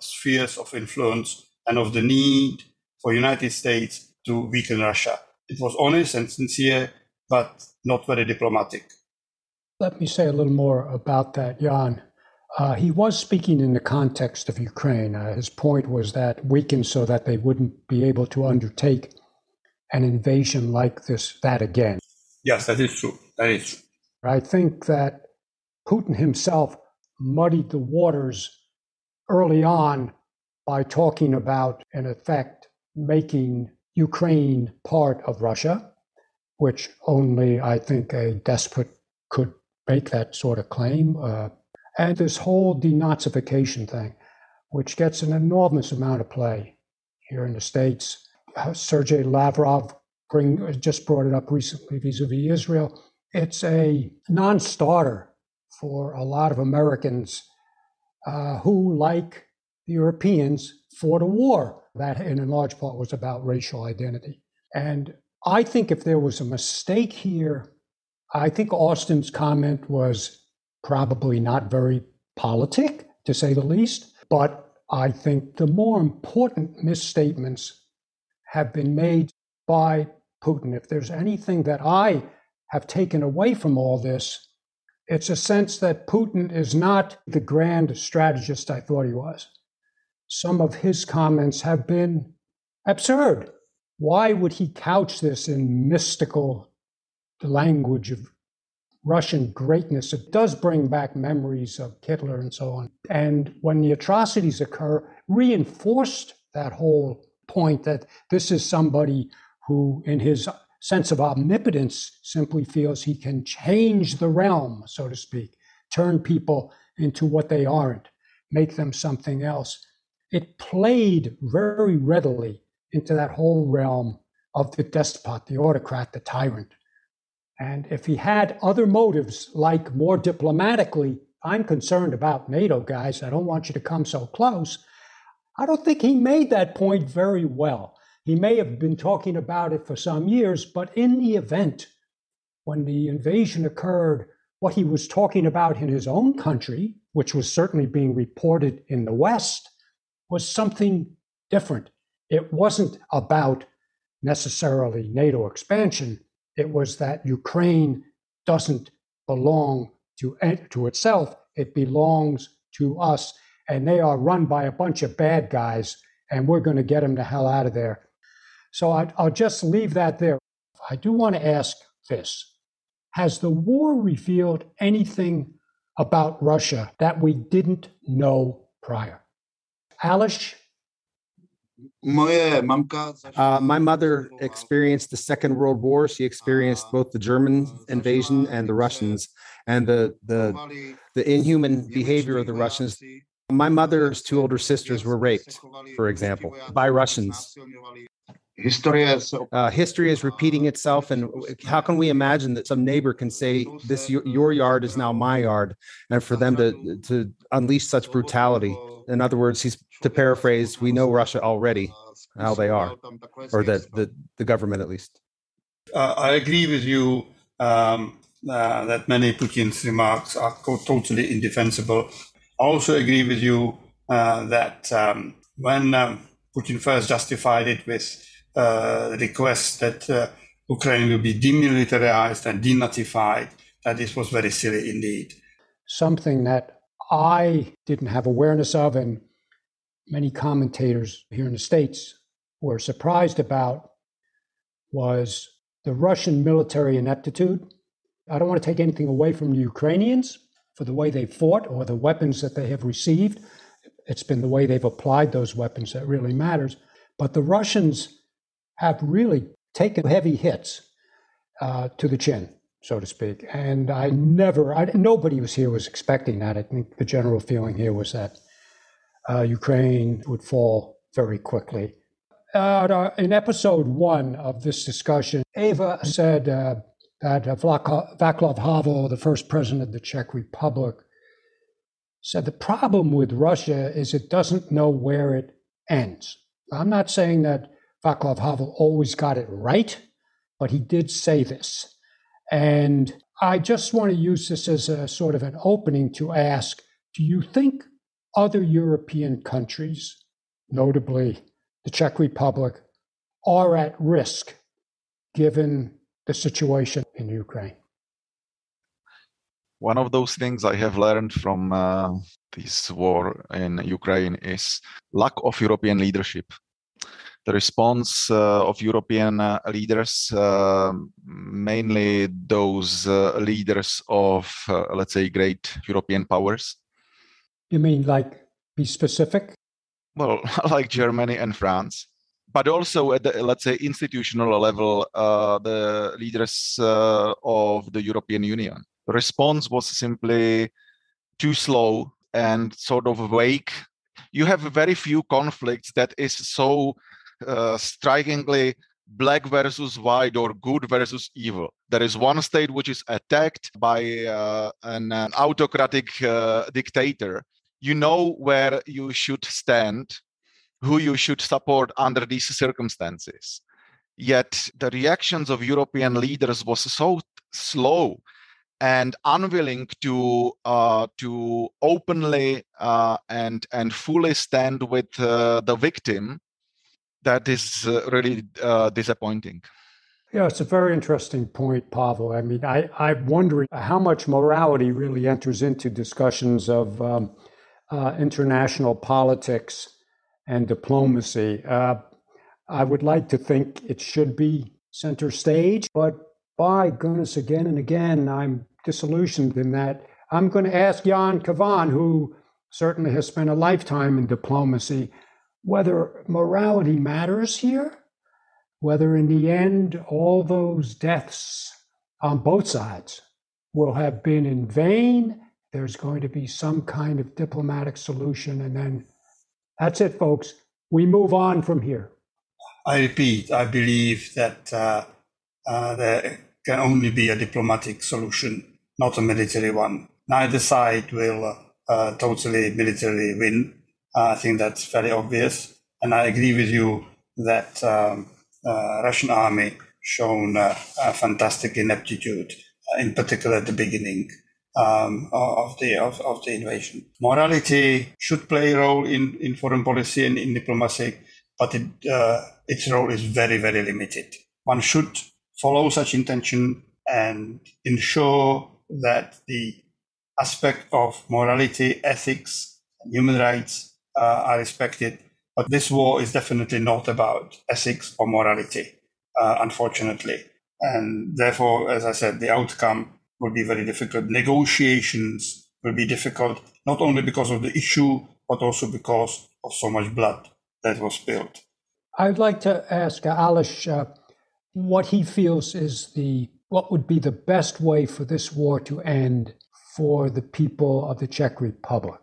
spheres of influence and of the need for United States to weaken Russia. It was honest and sincere, but not very diplomatic. Let me say a little more about that, Jan. He was speaking in the context of Ukraine. His point was that weakened so that they wouldn't be able to undertake an invasion like that again. Yes, that is true. That is true. I think that Putin himself muddied the waters early on by talking about, in effect, making Ukraine part of Russia, which only, I think, a despot could make that sort of claim. And this whole denazification thing, which gets an enormous amount of play here in the States. Sergei Lavrov just brought it up recently vis-a-vis Israel. It's a non-starter for a lot of Americans who, like the Europeans, fought a war that in large part was about racial identity. And I think if there was a mistake here, I think Austin's comment was probably not very politic, to say the least. But I think the more important misstatements have been made by Putin. If there's anything that I have taken away from all this, it's a sense that Putin is not the grand strategist I thought he was. Some of his comments have been absurd. Why would he couch this in mystical language of Russian greatness? It does bring back memories of Hitler and so on. And when the atrocities occur, reinforced that whole point that this is somebody who, in his sense of omnipotence, simply feels he can change the realm, so to speak, turn people into what they aren't, make them something else. It played very readily into that whole realm of the despot, the autocrat, the tyrant. And if he had other motives, like more diplomatically, I'm concerned about NATO, guys, I don't want you to come so close, I don't think he made that point very well. He may have been talking about it for some years, but in the event, when the invasion occurred, what he was talking about in his own country, which was certainly being reported in the West, was something different. It wasn't about necessarily NATO expansion. It was that Ukraine doesn't belong to itself. It belongs to us. And they are run by a bunch of bad guys, and we're going to get them the hell out of there. So I'll just leave that there. I do want to ask this. Has the war revealed anything about Russia that we didn't know prior? Alish? My mother experienced the Second World War. She experienced both the German invasion and the Russians, and the inhuman behavior of the Russians. My mother's two older sisters were raped, for example, by Russians. History is repeating itself, and how can we imagine that some neighbor can say, "This your yard is now my yard," and for them to unleash such brutality? In other words, to paraphrase, we know Russia already, how they are, or the government at least. I agree with you. that many Putin's remarks are totally indefensible. I also agree with you that when Putin first justified it with the request that Ukraine will be demilitarized and denazified, that this was very silly indeed. Something that I didn't have awareness of, and many commentators here in the States were surprised about, was the Russian military ineptitude. I don't want to take anything away from the Ukrainians for the way they fought or the weapons that they have received. It's been the way they've applied those weapons that really matters. But the Russians have really taken heavy hits to the chin, so to speak. And nobody was expecting that. I think the general feeling here was that Ukraine would fall very quickly. In episode 1 of this discussion, Eva said that Václav Havel, the first president of the Czech Republic, said the problem with Russia is it doesn't know where it ends. I'm not saying that Václav Havel always got it right, but he did say this. And I just want to use this as a sort of an opening to ask, do you think other European countries, notably the Czech Republic, are at risk given the situation in Ukraine? One of those things I have learned from this war in Ukraine is lack of European leadership. The response of European leaders, mainly those leaders of, let's say, great European powers. You mean be specific? Well, like Germany and France, but also at the, let's say, institutional level, the leaders of the European Union. The response was simply too slow and sort of vague. You have very few conflicts that is so strikingly black versus white or good versus evil. There is one state which is attacked by an autocratic dictator. You know where you should stand, who you should support under these circumstances. Yet the reactions of European leaders was so slow and unwilling to openly and fully stand with the victim. That is really disappointing. Yeah, it's a very interesting point, Pavel. I mean, I'm wondering how much morality really enters into discussions of international politics and diplomacy. I would like to think it should be center stage, but by goodness, again and again, I'm disillusioned in that. I'm going to ask Jan Kavan, who certainly has spent a lifetime in diplomacy, whether morality matters here, whether in the end all those deaths on both sides will have been in vain. There's going to be some kind of diplomatic solution, and then that's it, folks. We move on from here. I repeat, I believe that there can only be a diplomatic solution, not a military one. Neither side will totally militarily win. I think that's very obvious. And I agree with you that Russian army shown a fantastic ineptitude, in particular at the beginning of the invasion. Morality should play a role in foreign policy and in diplomacy, but its role is very, very limited. One should follow such intention and ensure that the aspect of morality, ethics, and human rights are respected. But this war is definitely not about ethics or morality, unfortunately. And therefore, as I said, the outcome will be very difficult. Negotiations will be difficult, not only because of the issue, but also because of so much blood that was spilled. I'd like to ask Aleš what he feels is what would be the best way for this war to end for the people of the Czech Republic.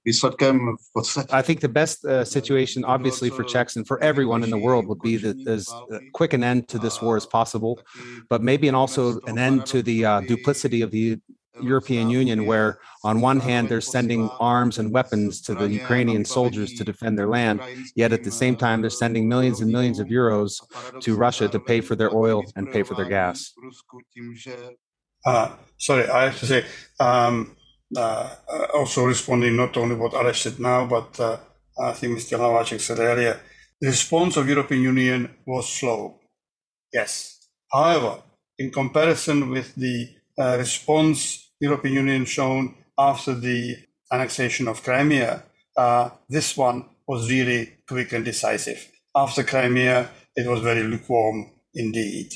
I think the best situation, obviously, for Czechs and for everyone in the world would be that there's quick an end to this war as possible, but maybe also an end to the duplicity of the European Union, where on one hand they're sending arms and weapons to the Ukrainian soldiers to defend their land, yet at the same time they're sending millions and millions of euros to Russia to pay for their oil and pay for their gas. Sorry, I have to say, also responding not only what Aleš said now, but I think Mr. Hlaváček said earlier, the response of European Union was slow. Yes. However, in comparison with the response European Union shown after the annexation of Crimea, this one was really quick and decisive. After Crimea, it was very lukewarm indeed.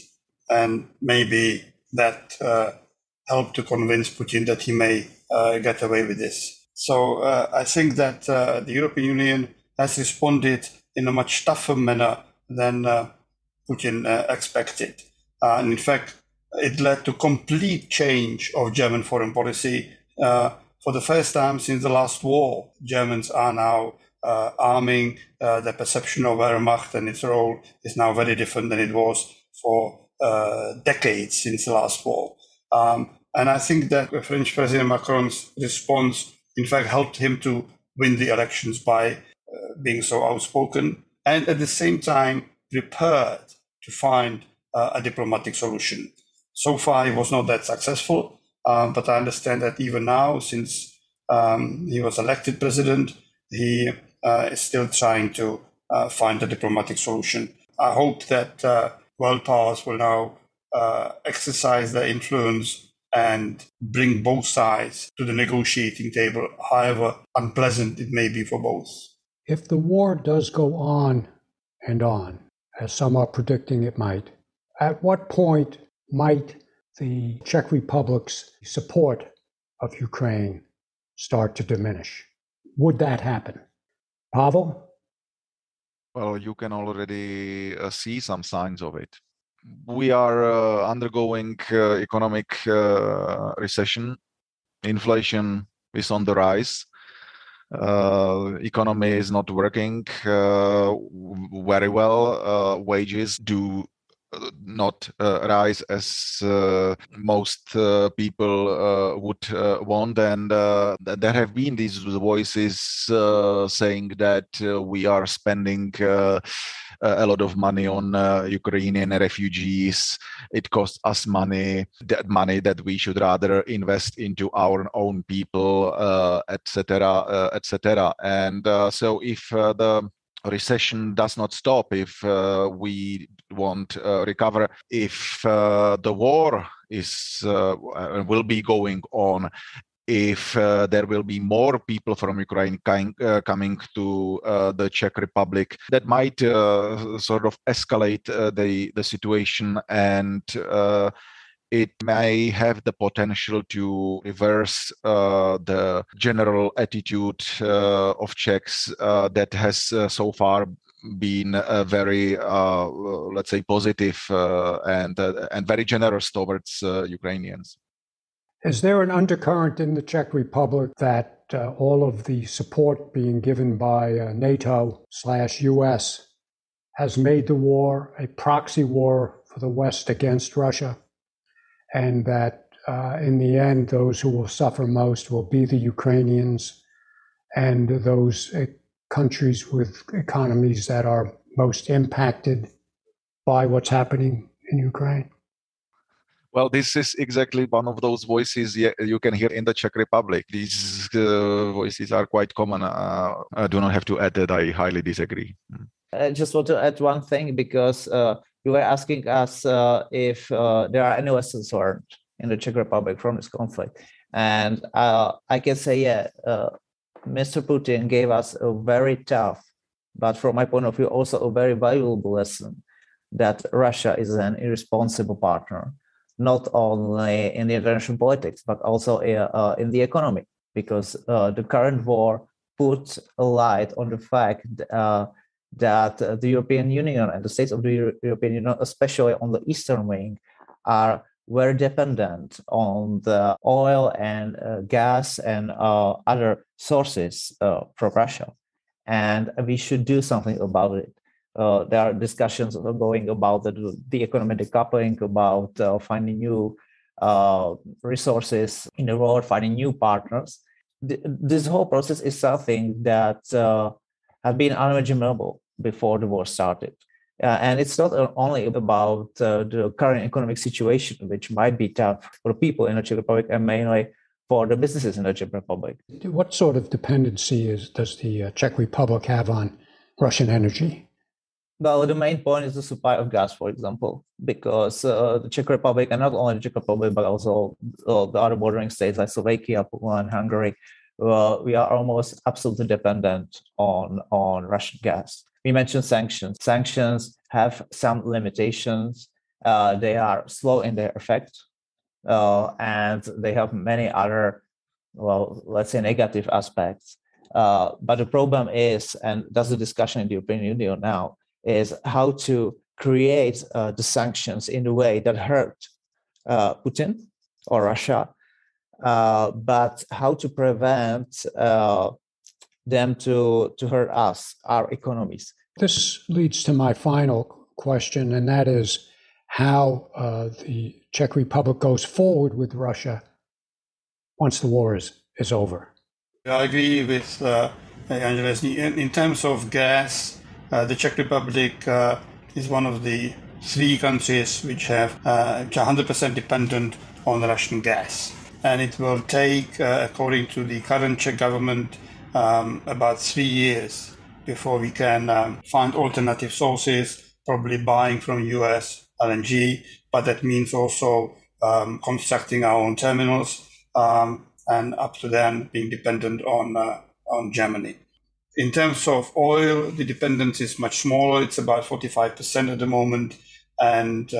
And maybe that helped to convince Putin that he may get away with this. So I think that the European Union has responded in a much tougher manner than Putin expected. And in fact, it led to complete change of German foreign policy. For the first time since the last war, Germans are now arming. The perception of Wehrmacht and its role is now very different than it was for decades since the last war. And I think that French President Macron's response, in fact, helped him to win the elections by being so outspoken and at the same time prepared to find a diplomatic solution. So far, he was not that successful, but I understand that even now, since he was elected president, he is still trying to find a diplomatic solution. I hope that world powers will now exercise their influence and bring both sides to the negotiating table, however unpleasant it may be for both. If the war does go on, as some are predicting it might, at what point might the Czech Republic's support of Ukraine start to diminish? Would that happen? Pavel? Well, you can already see some signs of it. We are undergoing economic recession. Inflation is on the rise. Economy is not working very well. Wages do not rise as most people would want, and there have been these voices saying that we are spending a lot of money on Ukrainian refugees. It costs us money that we should rather invest into our own people, etc., etc. And so if the recession does not stop, if we won't recover, if the war will be going on, if there will be more people from Ukraine coming to the Czech Republic, that might sort of escalate the situation, and it may have the potential to reverse the general attitude of Czechs that has so far been very, let's say, positive and very generous towards Ukrainians. Is there an undercurrent in the Czech Republic that all of the support being given by NATO/US has made the war a proxy war for the West against Russia, and that in the end, those who will suffer most will be the Ukrainians and those countries with economies that are most impacted by what's happening in Ukraine? Well, this is exactly one of those voices you can hear in the Czech Republic. These voices are quite common. I do not have to add that I highly disagree. I just want to add one thing, because you were asking us if there are any lessons learned in the Czech Republic from this conflict. And I can say, Mr. Putin gave us a very tough, but from my point of view, also a very valuable lesson that Russia is an irresponsible partner, not only in the international politics, but also in the economy, because the current war puts a light on the fact that the European Union and the states of the European Union, especially on the eastern wing, are very dependent on the oil and gas and other sources from Russia. And we should do something about it. There are discussions going about the economic decoupling, about finding new resources in the world, finding new partners. This whole process is something that had been unimaginable before the war started. And it's not only about the current economic situation, which might be tough for people in the Czech Republic and mainly for the businesses in the Czech Republic. What sort of dependency does the Czech Republic have on Russian energy? Well, the main point is the supply of gas, for example, because the Czech Republic, and not only the Czech Republic, but also the other bordering states like Slovakia, Poland, Hungary, we are almost absolutely dependent on Russian gas. We mentioned sanctions. Sanctions have some limitations. They are slow in their effect, and they have many other, well, let's say negative aspects. But the problem is, and that's the discussion in the European Union now, is how to create the sanctions in a way that hurt Putin or Russia, but how to prevent them to hurt us, our economies. This leads to my final question, and that is how the Czech Republic goes forward with Russia once the war is over. I agree with Angela. In terms of gas, the Czech Republic is one of the three countries which are 100% dependent on Russian gas. And it will take, according to the current Czech government, about 3 years before we can find alternative sources, probably buying from US LNG, but that means also constructing our own terminals, and up to then being dependent on Germany. In terms of oil, the dependence is much smaller. It's about 45% at the moment, and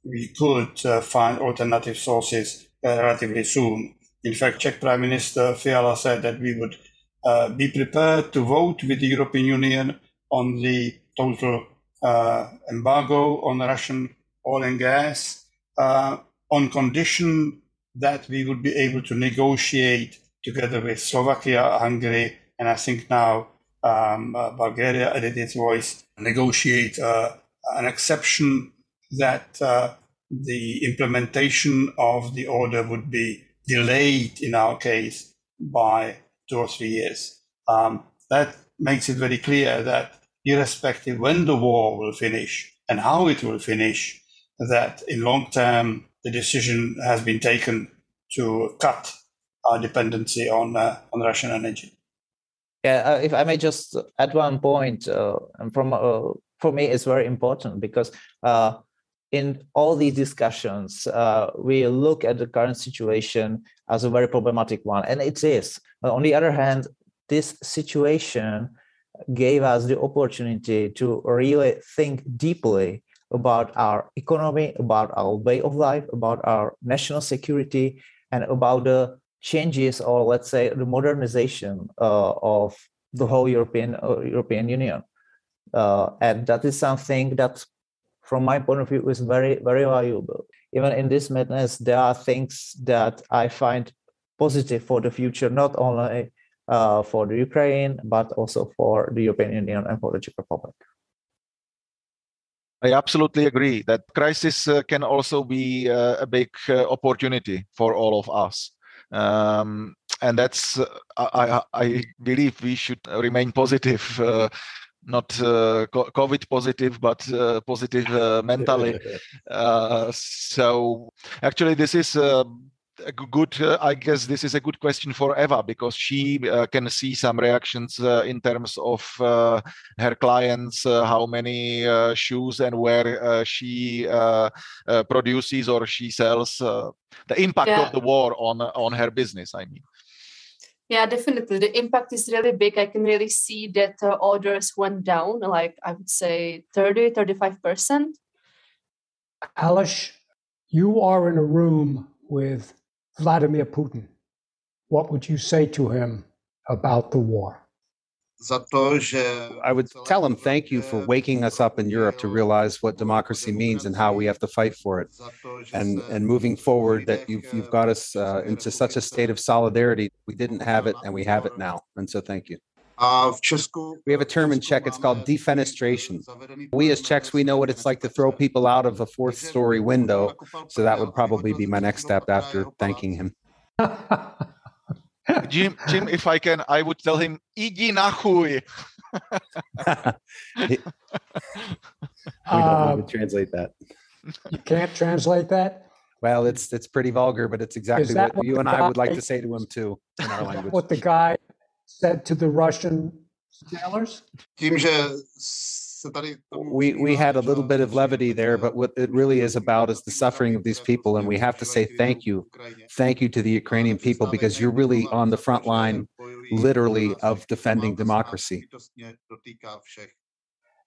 we could find alternative sources relatively soon. In fact, Czech Prime Minister Fiala said that we would be prepared to vote with the European Union on the total embargo on Russian oil and gas on condition that we would be able to negotiate together with Slovakia, Hungary, and I think now Bulgaria added its voice, negotiate an exception that the implementation of the order would be delayed, in our case, by 2 or 3 years. That makes it very clear that irrespective when the war will finish and how it will finish, that in long term, the decision has been taken to cut our dependency on Russian energy. Yeah, if I may just add one point, and for me, it's very important because in all these discussions, we look at the current situation as a very problematic one, and it is. On the other hand, this situation gave us the opportunity to really think deeply about our economy, about our way of life, about our national security, and about the changes, or let's say the modernization of the whole European Union. And that is something that, from my point of view, is very, very valuable. Even in this madness, there are things that I find positive for the future, not only for the Ukraine, but also for the European Union and for the Czech Republic. I absolutely agree that crisis can also be a big opportunity for all of us. And that's, I believe we should remain positive, not COVID positive, but positive mentally. So actually this is a good, I guess this is a good question for Eva, because she can see some reactions in terms of her clients, how many shoes and where she produces or she sells, the impact of the war on her business, I mean. Yeah, definitely. The impact is really big. I can really see that orders went down, like I would say 30, 35%. Alish, you are in a room with Vladimir Putin. What would you say to him about the war? I would tell him thank you for waking us up in Europe to realize what democracy means and how we have to fight for it. And moving forward, that you've got us into such a state of solidarity. We didn't have it and we have it now. And so thank you. We have a term in Czech, it's called defenestration. We as Czechs, we know what it's like to throw people out of a 4th-story window. So that would probably be my next step after thanking him. Jim, if I can, I would tell him, "Idi na chuj." translate that. You can't translate that? Well, it's pretty vulgar, but it's exactly what you and I would like to say to him too in our language. What the guy said to the Russian jailers? We had a little bit of levity there, but what it really is about is the suffering of these people, and we have to say thank you to the Ukrainian people, because you're really on the front line, literally, of defending democracy.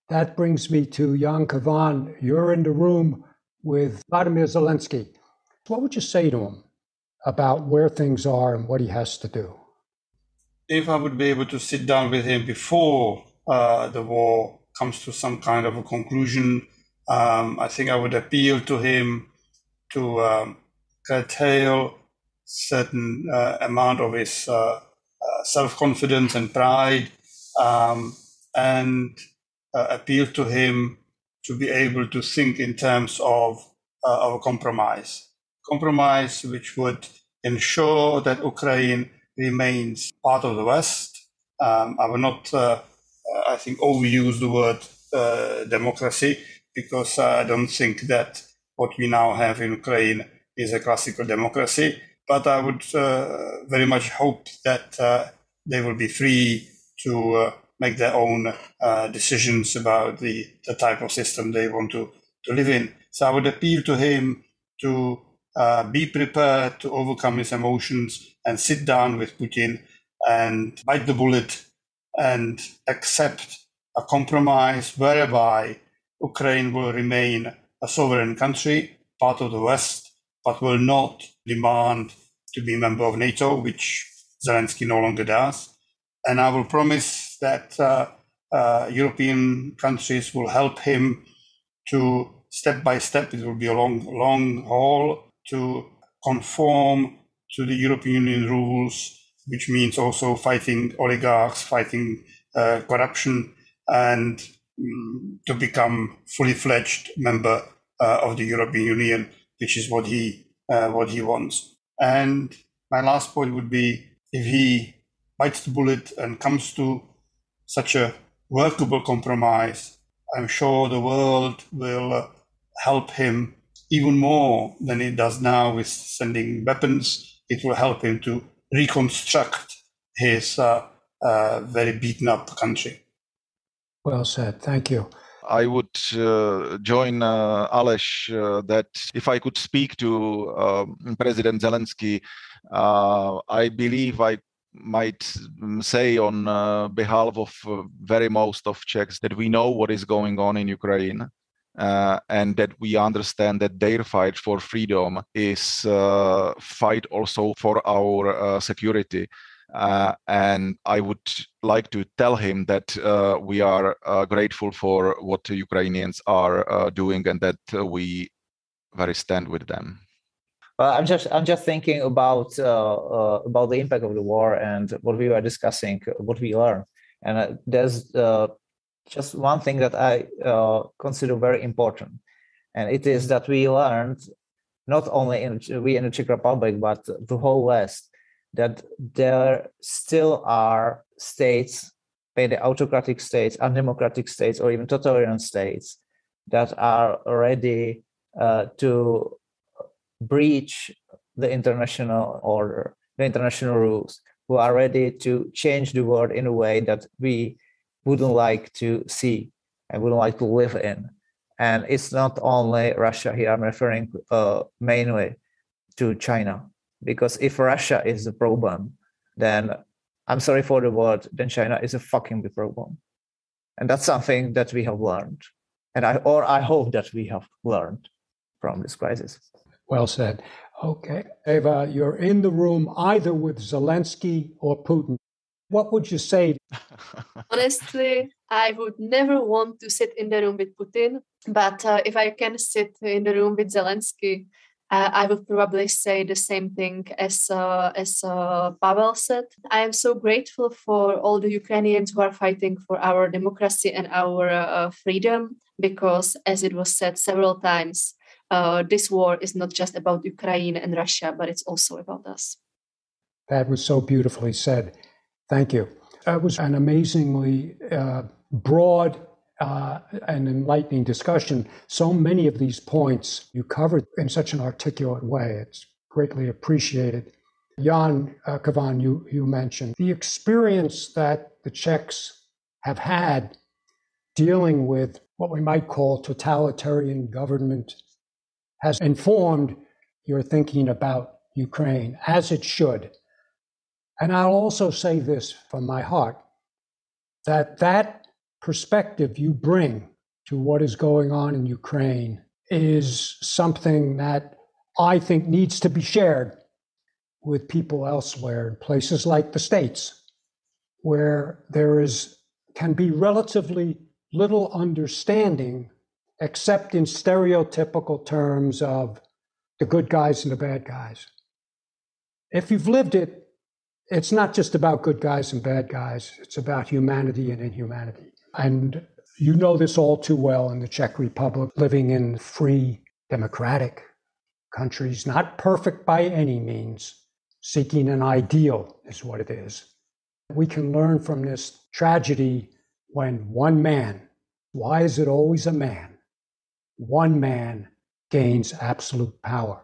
That brings me to Jan Kavan. You're in the room with Vladimir Zelensky. What would you say to him about where things are and what he has to do? If I would be able to sit down with him before the war comes to some kind of a conclusion, I think I would appeal to him to curtail certain amount of his self-confidence and pride, and appeal to him to be able to think in terms of a compromise which would ensure that Ukraine remains part of the West. I will not, I think, overuse the word democracy, because I don't think that what we now have in Ukraine is a classical democracy. But I would very much hope that they will be free to make their own decisions about the type of system they want to live in. So I would appeal to him to be prepared to overcome his emotions and sit down with Putin and bite the bullet and accept a compromise whereby Ukraine will remain a sovereign country, part of the West, but will not demand to be a member of NATO, which Zelensky no longer does. And I will promise that European countries will help him to, step by step, it will be a long haul, to conform to the European Union rules, which means also fighting oligarchs, fighting corruption, and to become fully fledged member of the European Union, which is what he wants. And my last point would be, if he bites the bullet and comes to such a workable compromise, I'm sure the world will help him even more than it does now with sending weapons. It will help him to reconstruct his very beaten up country. Well said. Thank you. I would join Aleš that if I could speak to President Zelensky, I believe I might say on behalf of very most of Czechs that we know what is going on in Ukraine, and that we understand that their fight for freedom is fight also for our security. And I would like to tell him that we are grateful for what the Ukrainians are doing, and that we very stand with them. I'm just thinking about the impact of the war and what we were discussing, what we learned, and there's just one thing that I consider very important, and it is that we learned, not only we in the Czech Republic, but the whole West, that there still are states, maybe autocratic states, undemocratic states, or even totalitarian states that are ready to breach the international order, the international rules, who are ready to change the world in a way that we wouldn't like to see and wouldn't like to live in. And it's not only Russia here, I'm referring mainly to China. Because if Russia is the problem, then I'm sorry for the word, then China is a fucking big problem. And that's something that we have learned. And I hope that we have learned from this crisis. Well said. Okay. Eva, you're in the room either with Zelensky or Putin. What would you say? Honestly, I would never want to sit in the room with Putin. But if I can sit in the room with Zelensky, I would probably say the same thing as Pavel said. I am so grateful for all the Ukrainians who are fighting for our democracy and our freedom, because, as it was said several times, this war is not just about Ukraine and Russia, but it's also about us. That was so beautifully said. Thank you. That was an amazingly broad an enlightening discussion. So many of these points you covered in such an articulate way. It's greatly appreciated. Jan Kavan, you mentioned the experience that the Czechs have had dealing with what we might call totalitarian government has informed your thinking about Ukraine, as it should. And I'll also say this from my heart, that perspective you bring to what is going on in Ukraine is something that I think needs to be shared with people elsewhere in places like the States, where there can be relatively little understanding except in stereotypical terms of the good guys and the bad guys. If you've lived it, it's not just about good guys and bad guys. It's about humanity and inhumanity. And you know this all too well in the Czech Republic, living in free, democratic countries, not perfect by any means, seeking an ideal is what it is. We can learn from this tragedy when one man, why is it always a man? One man gains absolute power.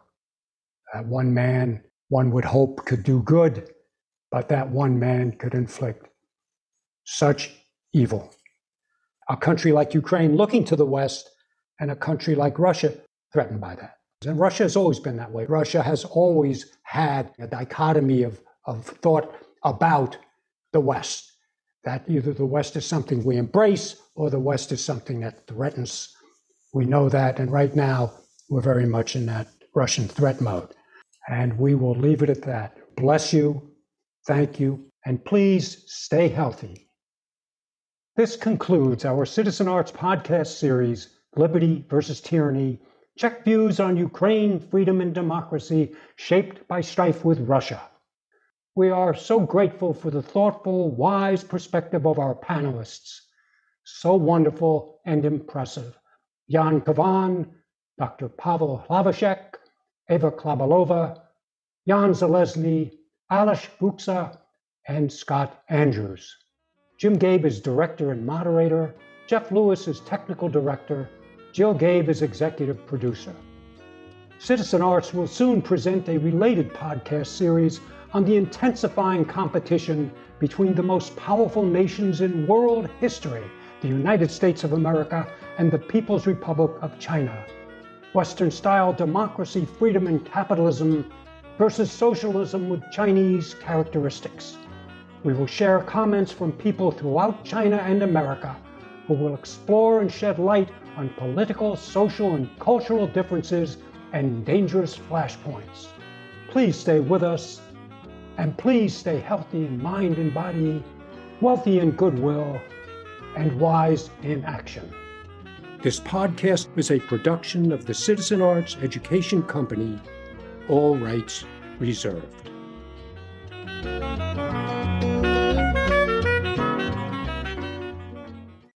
That one man, one would hope, could do good, but that one man could inflict such evil. A country like Ukraine looking to the West, and a country like Russia threatened by that. And Russia has always been that way. Russia has always had a dichotomy of thought about the West, that either the West is something we embrace or the West is something that threatens. We know that, and right now we're very much in that Russian threat mode. And we will leave it at that. Bless you, thank you, and please stay healthy. This concludes our Citizen Arts podcast series, Liberty versus Tyranny, Czech Views on Ukraine, Freedom and Democracy, shaped by strife with Russia. We are so grateful for the thoughtful, wise perspective of our panelists. So wonderful and impressive. Jan Kavan, Dr. Pavel Hlavashek, Eva Klabalova, Jan Zalesny, Aleš Buksa, and Scott Andrews. Jim Gabbe is director and moderator. Jeff Lewis is technical director. Jill Gabbe is executive producer. Citizen Arts will soon present a related podcast series on the intensifying competition between the most powerful nations in world history, the United States of America and the People's Republic of China. Western-style democracy, freedom, and capitalism versus socialism with Chinese characteristics. We will share comments from people throughout China and America who will explore and shed light on political, social, and cultural differences and dangerous flashpoints. Please stay with us, and please stay healthy in mind and body, wealthy in goodwill, and wise in action. This podcast is a production of the Citizen Arts Education Company, all rights reserved.